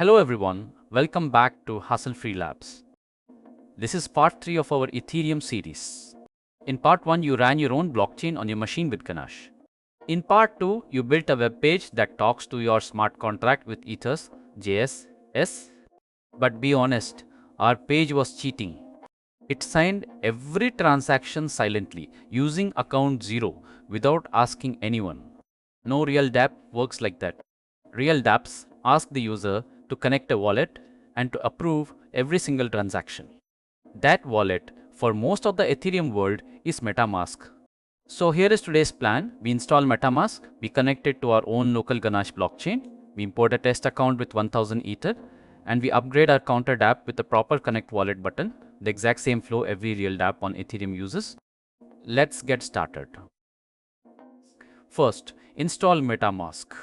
Hello everyone, welcome back to Hustle Free Labs. This is part 3 of our Ethereum series. In part 1, you ran your own blockchain on your machine with Ganache. In part 2, you built a web page that talks to your smart contract with Ethers, JS. But be honest, our page was cheating. It signed every transaction silently, using account 0 without asking anyone. No real DAP works like that. Real DApps ask the user to connect a wallet and to approve every single transaction. That wallet, for most of the Ethereum world, is Metamask. So here is today's plan. We install Metamask, we connect it to our own local Ganache blockchain, we import a test account with 1000 Ether, and we upgrade our counter DApp with the proper connect wallet button, the exact same flow every real DApp on Ethereum uses. Let's get started. First, install Metamask.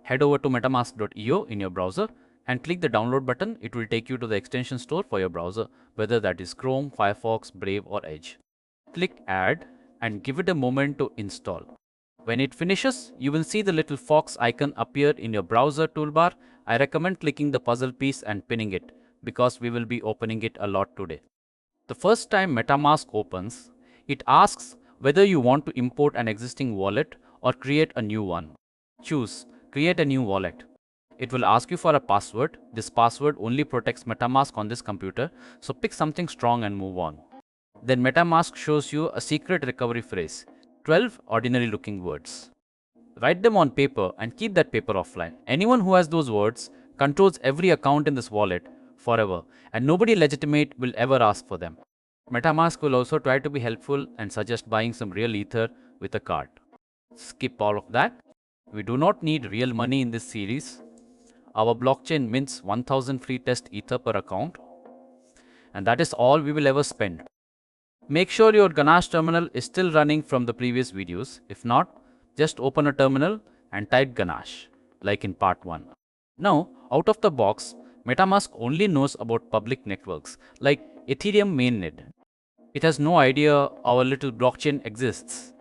Head over to metamask.io in your browser and click the download button. It will take you to the extension store for your browser, whether that is Chrome, Firefox, Brave or Edge. Click add and give it a moment to install. When it finishes, you will see the little fox icon appear in your browser toolbar. I recommend clicking the puzzle piece and pinning it because we will be opening it a lot today. The first time Metamask opens, it asks whether you want to import an existing wallet or create a new one. Choose Create a new wallet. It will ask you for a password. This password only protects Metamask on this computer, so pick something strong and move on. Then Metamask shows you a secret recovery phrase, 12 ordinary looking words. Write them on paper and keep that paper offline. Anyone who has those words controls every account in this wallet forever, and nobody legitimate will ever ask for them. Metamask will also try to be helpful and suggest buying some real Ether with a card. Skip all of that. We do not need real money in this series. Our blockchain mints 1000 free test Ether per account, and that is all we will ever spend. Make sure your Ganache terminal is still running from the previous videos. If not, just open a terminal and type Ganache, like in part 1. Now, out of the box, Metamask only knows about public networks, like Ethereum mainnet. It has no idea our little blockchain exists.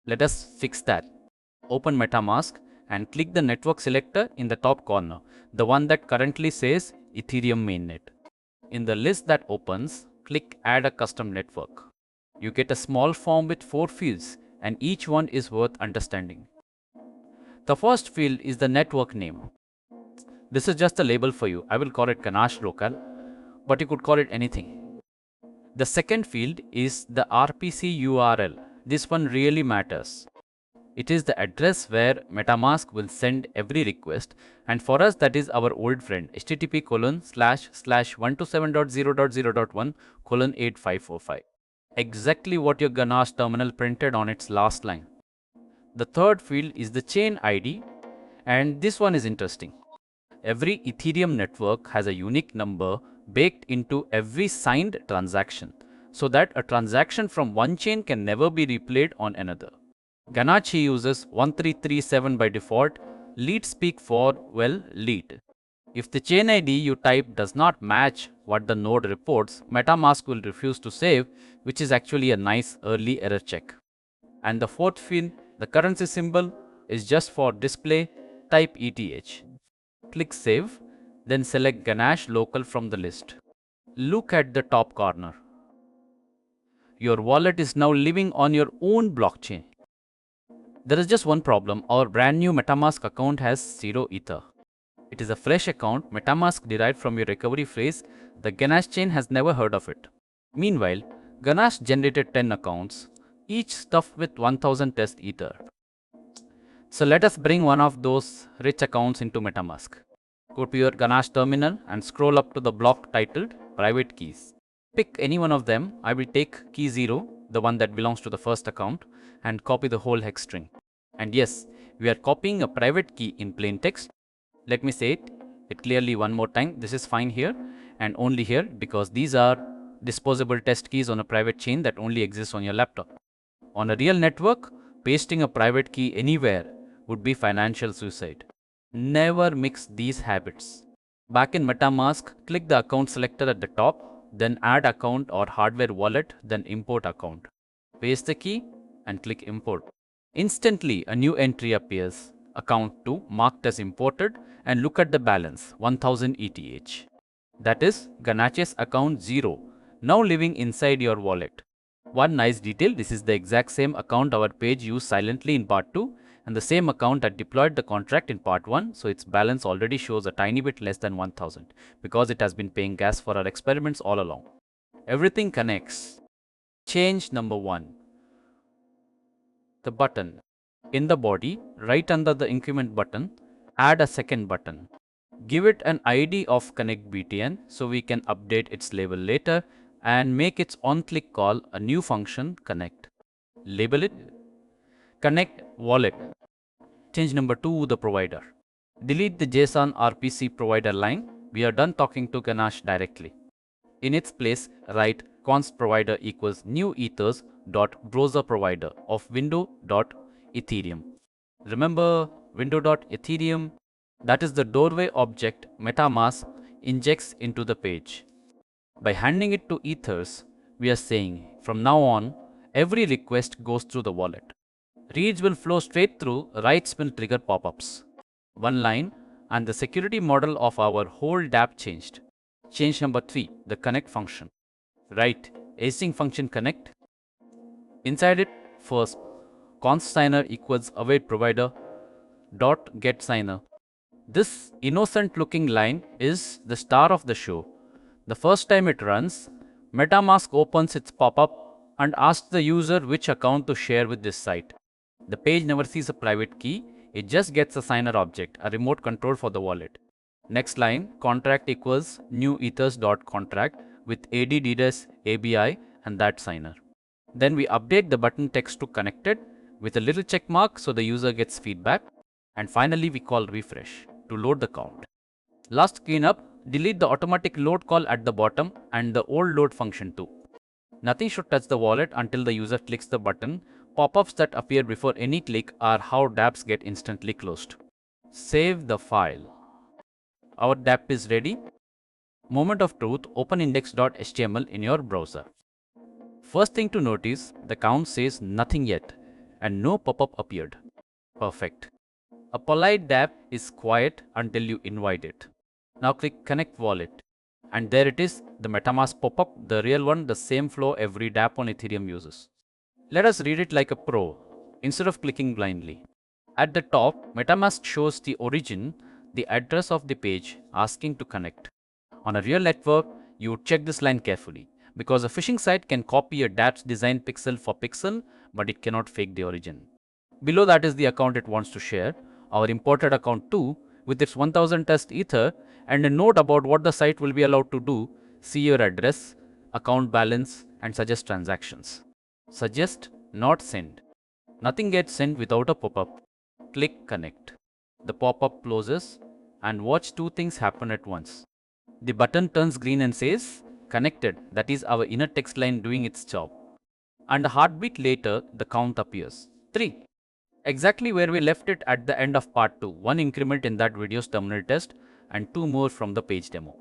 Let us fix that. Open Metamask and click the network selector in the top corner, the one that currently says Ethereum mainnet. In the list that opens, click Add a custom network. You get a small form with 4 fields, and each one is worth understanding. The first field is the network name. This is just a label for you. I will call it Ganache Local, but you could call it anything. The second field is the RPC URL. This one really matters. It is the address where Metamask will send every request, and for us that is our old friend http://127.0.0.1:8545. Exactly what your Ganache terminal printed on its last line. The third field is the chain ID, and this one is interesting. Every Ethereum network has a unique number baked into every signed transaction, so that a transaction from one chain can never be replayed on another. Ganache uses 1337 by default. Lead speak for, well, lead. If the chain ID you type does not match what the node reports, Metamask will refuse to save, which is actually a nice early error check. And the fourth field, the currency symbol, is just for display. Type ETH. Click Save, then select Ganache Local from the list. Look at the top corner. Your wallet is now living on your own blockchain. There is just one problem. Our brand new Metamask account has 0 Ether. It is a fresh account. Metamask derived from your recovery phrase. The Ganache chain has never heard of it. Meanwhile, Ganache generated 10 accounts, each stuffed with 1000 test Ether. So let us bring one of those rich accounts into Metamask. Go to your Ganache terminal and scroll up to the block titled Private Keys. Pick any one of them. I will take key 0, the one that belongs to the first account, and copy the whole hex string. And yes, we are copying a private key in plain text. Let me say it clearly one more time. This is fine here and only here because these are disposable test keys on a private chain that only exists on your laptop. On a real network, pasting a private key anywhere would be financial suicide. Never mix these habits. Back in Metamask, click the account selector at the top, then add account or hardware wallet, then import account. Paste the key and click import. Instantly, a new entry appears. account 2 marked as imported, and look at the balance 1000 ETH. That is Ganash's account 0, now living inside your wallet. One nice detail, this is the exact same account our page used silently in part 2 and the same account that deployed the contract in part 1, so its balance already shows a tiny bit less than 1000 because it has been paying gas for our experiments all along. Everything connects. Change number 1. The button. In the body, right under the increment button, add a second button. Give it an ID of connect BTN so we can update its label later and make its on-click call a new function connect. Label it connect wallet. Change number 2, the provider. Delete the JSON RPC provider line. We are done talking to Ganash directly. In its place, write const provider equals new ethers dot browser provider of window dot Ethereum. Remember window.ethereum? That is the doorway object Metamask injects into the page. By handing it to ethers, we are saying from now on, every request goes through the wallet. Reads will flow straight through, writes will trigger pop-ups. One line and the security model of our whole DApp changed. Change number 3, the connect function. Write async function connect. Inside it, first const signer equals await provider dot get signer. This innocent looking line is the star of the show. The first time it runs, Metamask opens its pop-up and asks the user which account to share with this site. The page never sees a private key, it just gets a signer object, a remote control for the wallet. Next line, contract equals new ethers.contract with add ABI and that signer. Then we update the button text to connected with a little check mark so the user gets feedback. And finally we call refresh to load the count. Last cleanup, delete the automatic load call at the bottom and the old load function too. Nothing should touch the wallet until the user clicks the button. Pop-ups that appear before any click are how dApps get instantly closed. Save the file. Our DApp is ready. Moment of truth, open index.html in your browser. First thing to notice, the count says nothing yet and no pop-up appeared. Perfect. A polite DApp is quiet until you invite it. Now click connect wallet. And there it is, the Metamask pop-up, the real one, the same flow every DApp on Ethereum uses. Let us read it like a pro, instead of clicking blindly. At the top, Metamask shows the origin, the address of the page asking to connect. On a real network, you would check this line carefully, because a phishing site can copy a dapp's design pixel for pixel, but it cannot fake the origin. Below that is the account it wants to share, our imported account 2, with its 1000 test ether, and a note about what the site will be allowed to do, see your address, account balance, and suggest transactions. Suggest, not send. Nothing gets sent without a pop-up. Click connect. The pop-up closes and watch two things happen at once. The button turns green and says connected, that is our inner text line doing its job. And a heartbeat later, the count appears. 3. Exactly where we left it at the end of part 2. One increment in that video's terminal test and 2 more from the page demo.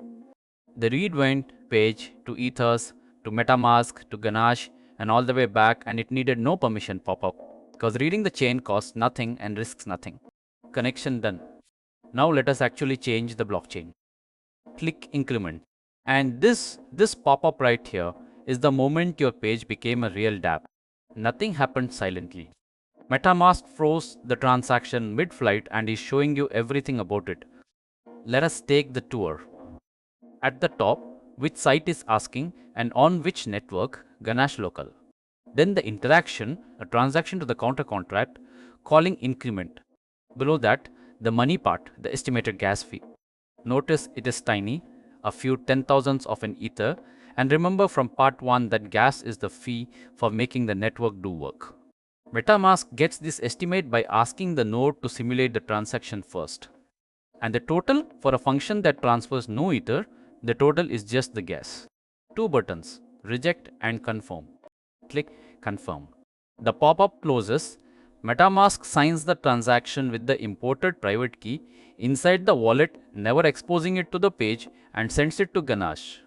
The read went page to ethers to Metamask to Ganash and all the way back, and it needed no permission pop-up because reading the chain costs nothing and risks nothing. Connection done. Now let us actually change the blockchain. Click increment, and this pop-up right here is the moment your page became a real DApp. Nothing happened silently. Metamask froze the transaction mid-flight and is showing you everything about it. Let us take the tour. At the top, which site is asking and on which network, Ganash local. Then the interaction, a transaction to the counter contract, calling increment. Below that, the money part, the estimated gas fee. Notice it is tiny, a few 10,000ths of an ether, and remember from part 1 that gas is the fee for making the network do work. Metamask gets this estimate by asking the node to simulate the transaction first. And the total for a function that transfers no ether, the total is just the gas. 2 buttons, reject and confirm. Click confirm. The pop-up closes. Metamask signs the transaction with the imported private key inside the wallet, never exposing it to the page, and sends it to Ganash.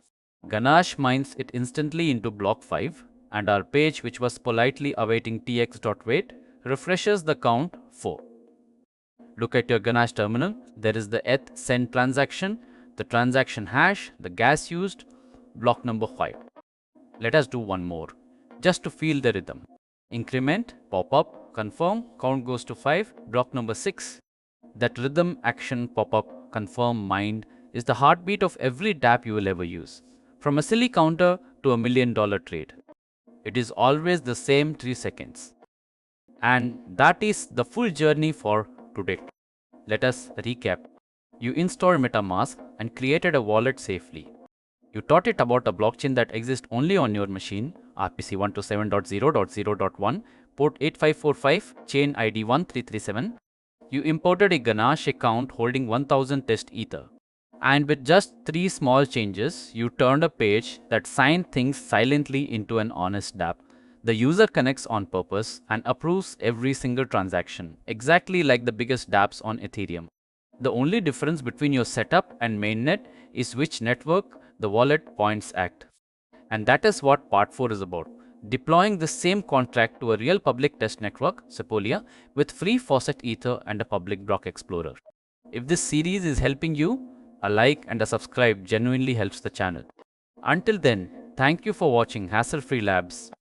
Ganash mines it instantly into block 5, and our page, which was politely awaiting tx.wait, refreshes the count 4. Look at your Ganache terminal. There is the ETH send transaction, the transaction hash, the gas used, block number 5. Let us do one more, just to feel the rhythm. Increment, pop-up, confirm, count goes to 5, block number 6. That rhythm, action, pop-up, confirm, mind is the heartbeat of every DApp you will ever use. From a silly counter to a $1 million trade. It is always the same 3 seconds. And that is the full journey for today. Let us recap. You installed Metamask and created a wallet safely. You taught it about a blockchain that exists only on your machine, RPC 127.0.0.1, port 8545, chain ID 1337. You imported a Ganache account holding 1000 test Ether. And with just 3 small changes, you turned a page that signed things silently into an honest DApp. The user connects on purpose and approves every single transaction, exactly like the biggest dApps on Ethereum. The only difference between your setup and mainnet is which network the wallet points at. And that is what part 4 is about. Deploying the same contract to a real public test network, Sepolia, with free faucet Ether and a public block explorer. If this series is helping you, a like and a subscribe genuinely helps the channel. Until then, thank you for watching Hassle Free Labs.